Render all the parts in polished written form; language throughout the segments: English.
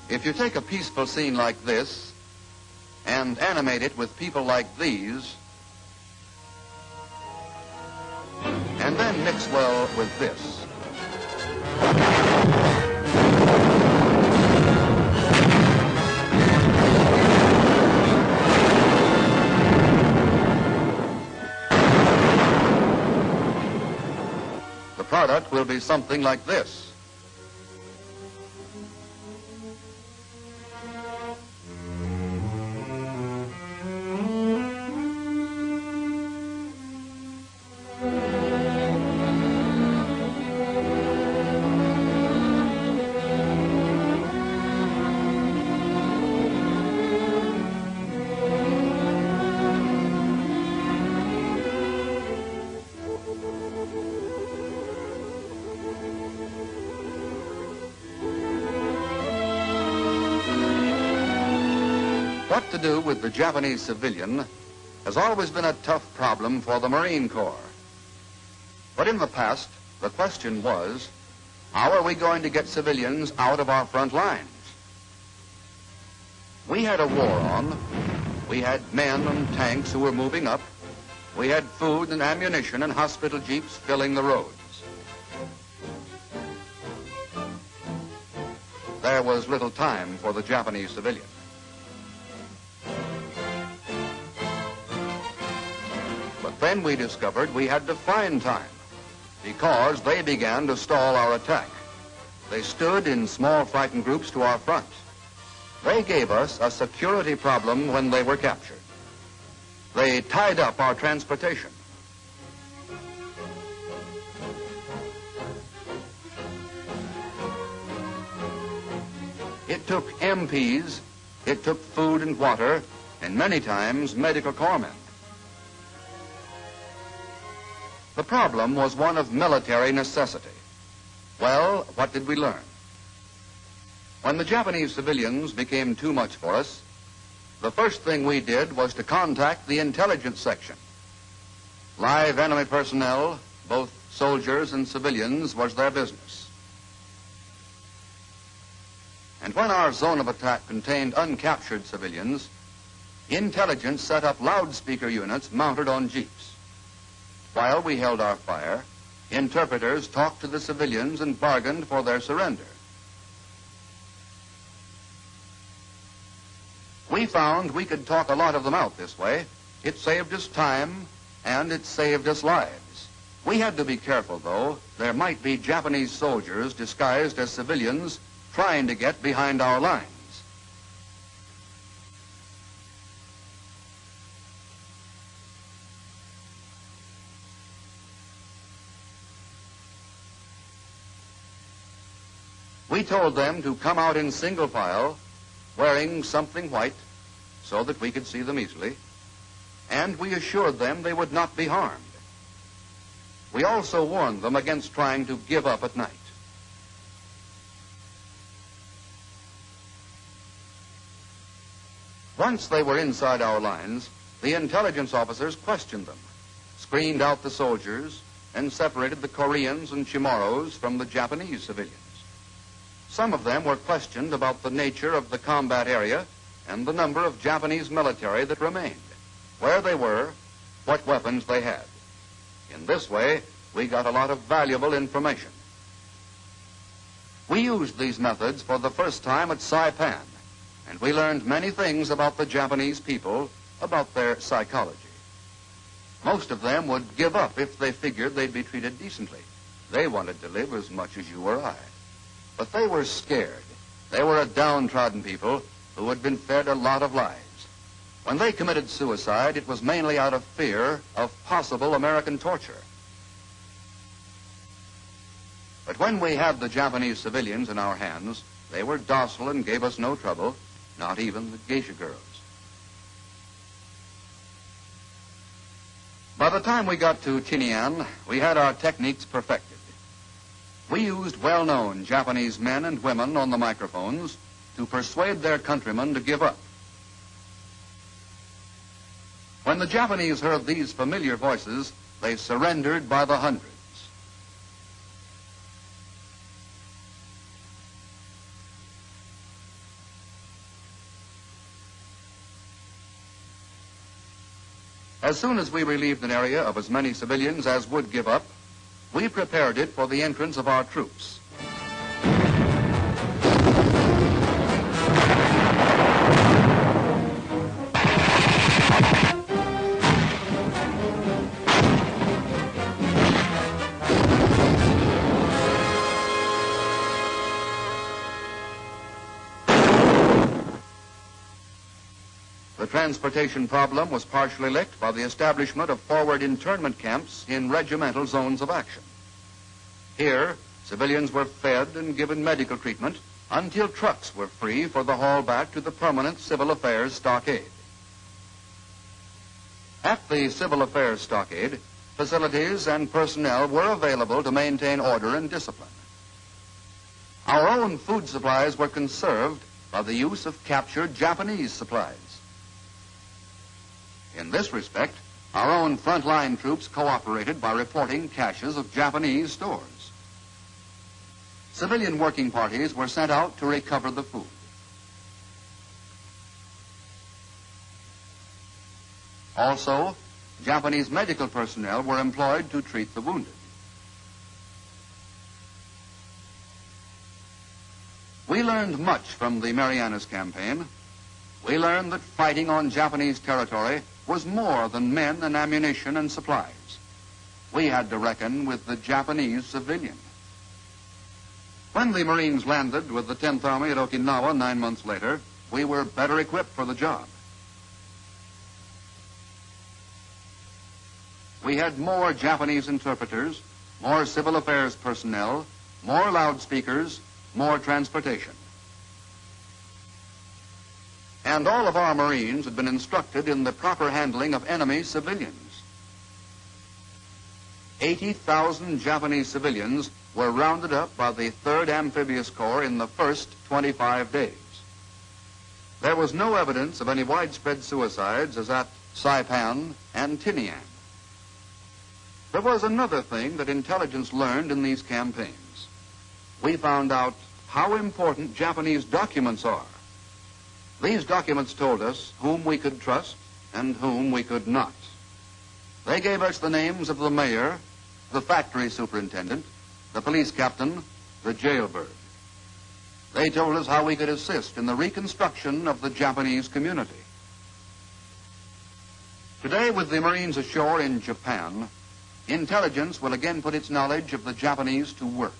If you take a peaceful scene like this and animate it with people like these, and then mix well with this, the product will be something like this. What to do with the Japanese civilian has always been a tough problem for the Marine Corps. But in the past, the question was, how are we going to get civilians out of our front lines? We had a war on. We had men and tanks who were moving up. We had food and ammunition and hospital jeeps filling the roads. There was little time for the Japanese civilian. But then we discovered we had to find time, because they began to stall our attack. They stood in small frightened groups to our front. They gave us a security problem when they were captured. They tied up our transportation. It took MPs, it took food and water, and many times medical corpsmen. The problem was one of military necessity. Well, what did we learn? When the Japanese civilians became too much for us, the first thing we did was to contact the intelligence section. Live enemy personnel, both soldiers and civilians, was their business. And when our zone of attack contained uncaptured civilians, intelligence set up loudspeaker units mounted on jeeps. While we held our fire, interpreters talked to the civilians and bargained for their surrender. We found we could talk a lot of them out this way. It saved us time, and it saved us lives. We had to be careful, though. There might be Japanese soldiers disguised as civilians trying to get behind our lines. We told them to come out in single file, wearing something white, so that we could see them easily, and we assured them they would not be harmed. We also warned them against trying to give up at night. Once they were inside our lines, the intelligence officers questioned them, screened out the soldiers, and separated the Koreans and Chamorros from the Japanese civilians. Some of them were questioned about the nature of the combat area and the number of Japanese military that remained, where they were, what weapons they had. In this way, we got a lot of valuable information. We used these methods for the first time at Saipan, and we learned many things about the Japanese people, about their psychology. Most of them would give up if they figured they'd be treated decently. They wanted to live as much as you or I. But they were scared. They were a downtrodden people who had been fed a lot of lies. When they committed suicide, it was mainly out of fear of possible American torture. But when we had the Japanese civilians in our hands, they were docile and gave us no trouble, not even the geisha girls. By the time we got to Tinian, we had our techniques perfected. We used well-known Japanese men and women on the microphones to persuade their countrymen to give up. When the Japanese heard these familiar voices, they surrendered by the hundreds. As soon as we relieved an area of as many civilians as would give up, we prepared it for the entrance of our troops. The transportation problem was partially licked by the establishment of forward internment camps in regimental zones of action. Here, civilians were fed and given medical treatment until trucks were free for the haul back to the permanent Civil Affairs Stockade. At the Civil Affairs Stockade, facilities and personnel were available to maintain order and discipline. Our own food supplies were conserved by the use of captured Japanese supplies. In this respect, our own frontline troops cooperated by reporting caches of Japanese stores. Civilian working parties were sent out to recover the food. Also, Japanese medical personnel were employed to treat the wounded. We learned much from the Marianas Campaign. We learned that fighting on Japanese territory was more than men and ammunition and supplies. We had to reckon with the Japanese civilian. When the Marines landed with the 10th Army at Okinawa 9 months later, we were better equipped for the job. We had more Japanese interpreters, more civil affairs personnel, more loudspeakers, more transportation. And all of our Marines had been instructed in the proper handling of enemy civilians. 80,000 Japanese civilians were rounded up by the 3rd Amphibious Corps in the first 25 days. There was no evidence of any widespread suicides as at Saipan and Tinian. There was another thing that intelligence learned in these campaigns. We found out how important Japanese documents are. These documents told us whom we could trust and whom we could not. They gave us the names of the mayor, the factory superintendent, the police captain, the jailbird. They told us how we could assist in the reconstruction of the Japanese community. Today, with the Marines ashore in Japan, intelligence will again put its knowledge of the Japanese to work.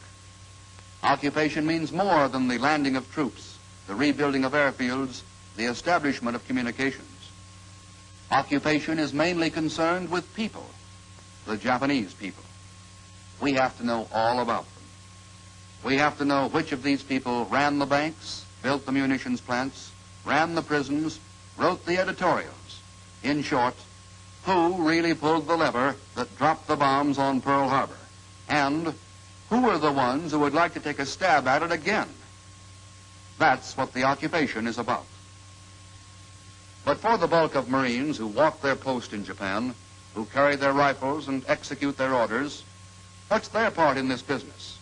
Occupation means more than the landing of troops, the rebuilding of airfields, the establishment of communications. Occupation is mainly concerned with people, the Japanese people. We have to know all about them. We have to know which of these people ran the banks, built the munitions plants, ran the prisons, wrote the editorials. In short, who really pulled the lever that dropped the bombs on Pearl Harbor? And who are the ones who would like to take a stab at it again? That's what the occupation is about. But for the bulk of Marines who walk their post in Japan, who carry their rifles and execute their orders, what's their part in this business?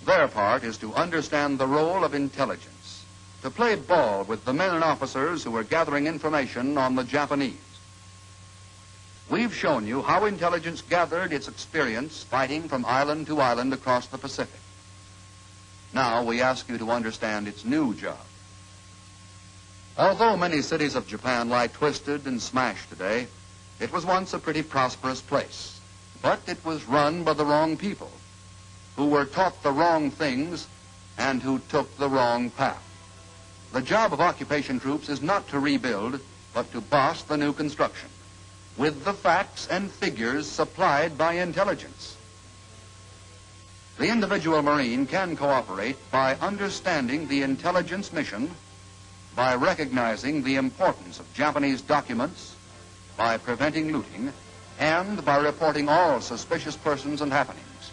Their part is to understand the role of intelligence, to play ball with the men and officers who are gathering information on the Japanese. We've shown you how intelligence gathered its experience fighting from island to island across the Pacific. Now we ask you to understand its new job. Although many cities of Japan lie twisted and smashed today, it was once a pretty prosperous place. But it was run by the wrong people, who were taught the wrong things and who took the wrong path. The job of occupation troops is not to rebuild, but to boss the new construction, with the facts and figures supplied by intelligence. The individual Marine can cooperate by understanding the intelligence mission, by recognizing the importance of Japanese documents, by preventing looting, and by reporting all suspicious persons and happenings.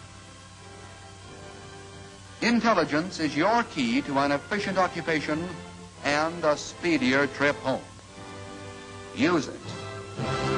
Intelligence is your key to an efficient occupation and a speedier trip home. Use it.